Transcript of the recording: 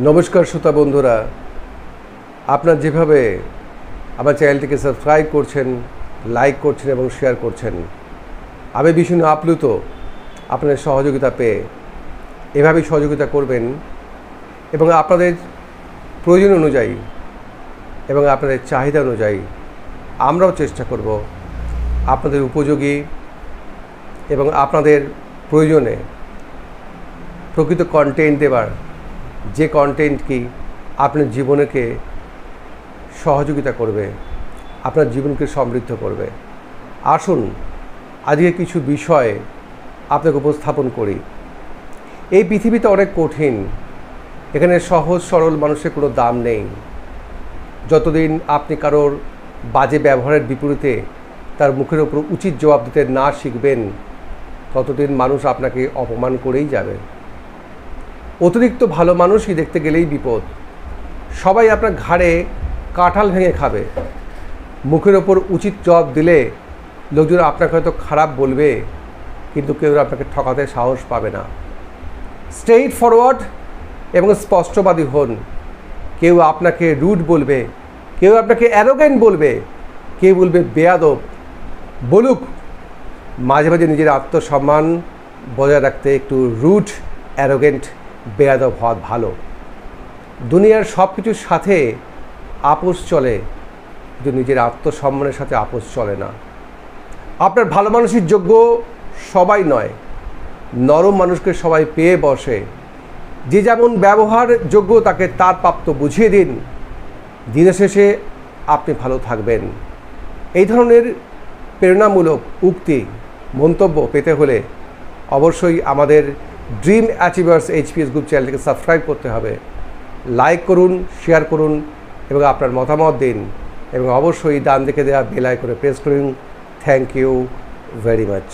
নমস্কার শ্রোতা বন্ধুরা, আপনারা যেভাবে আমার চ্যানেলটিকে সাবস্ক্রাইব করছেন, লাইক করছেন এবং শেয়ার করছেন, আমি ভীষণ আপ্লুত আপনাদের সহযোগিতা পেয়ে। এভাবেই সহযোগিতা করবেন এবং আপনাদের প্রয়োজন অনুযায়ী এবং আপনাদের চাহিদা অনুযায়ী আমরাও চেষ্টা করব আপনাদের উপযোগী এবং আপনাদের প্রয়োজনে প্রকৃত কন্টেন্ট দেবার, যে কন্টেন্ট কি আপনার জীবনকে সহযোগিতা করবে, আপনার জীবনকে সমৃদ্ধ করবে। আসুন আজকে কিছু বিষয় আপনাকে উপস্থাপন করি। এই পৃথিবীতে অনেক কঠিন, এখানে সহজ সরল মানুষের কোনো দাম নেই। যতদিন আপনি কারোর বাজে ব্যবহারের বিপরীতে তার মুখের ওপর উচিত জবাব দিতে না শিখবেন, ততদিন মানুষ আপনাকে অপমান করেই যাবে। অতিরিক্ত ভালো মানুষই দেখতে গেলেই বিপদ। সবাই আপনার ঘাড়ে কাঁঠাল ভেঙে খাবে। মুখের ওপর উচিত জবাব দিলে লোকজন আপনাকে হয়তো খারাপ বলবে, কিন্তু কেউ আপনাকে ঠকাতে সাহস পাবে না। স্ট্রেইট ফরওয়ার্ড এবং স্পষ্টবাদী হন। কেউ আপনাকে রুড বলবে, কেউ আপনাকে অ্যারোগেন্ট বলবে, কেউ বলবে বেয়াদব। বলুক, মাঝে মাঝে নিজের আত্মসম্মান বজায় রাখতে একটু রুড, অ্যারোগেন্ট, বেয়াদব হওয়া ভালো। দুনিয়ার সব কিছুর সাথে আপোষ চলে, কিন্তু নিজের আত্মসম্মানের সাথে আপোষ চলে না। আপনার ভালো মানুষের যোগ্য সবাই নয়, নরম মানুষকে সবাই পেয়ে বসে। যে যেমন ব্যবহার যোগ্য তাকে তার প্রাপ্ত বুঝিয়ে দিন। দিনের শেষে আপনি ভালো থাকবেন। এই ধরনের প্রেরণামূলক উক্তি, মন্তব্য পেতে হলে অবশ্যই আমাদের ড্রিম অ্যাচিভার্স HPS গ্রুপ চ্যানেলটিকে সাবস্ক্রাইব করতে হবে। লাইক করুন, শেয়ার করুন এবং আপনার মতামত দিন, এবং অবশ্যই ডান দিকে দেওয়া বেল আইকনে প্রেস করুন। Thank you very much.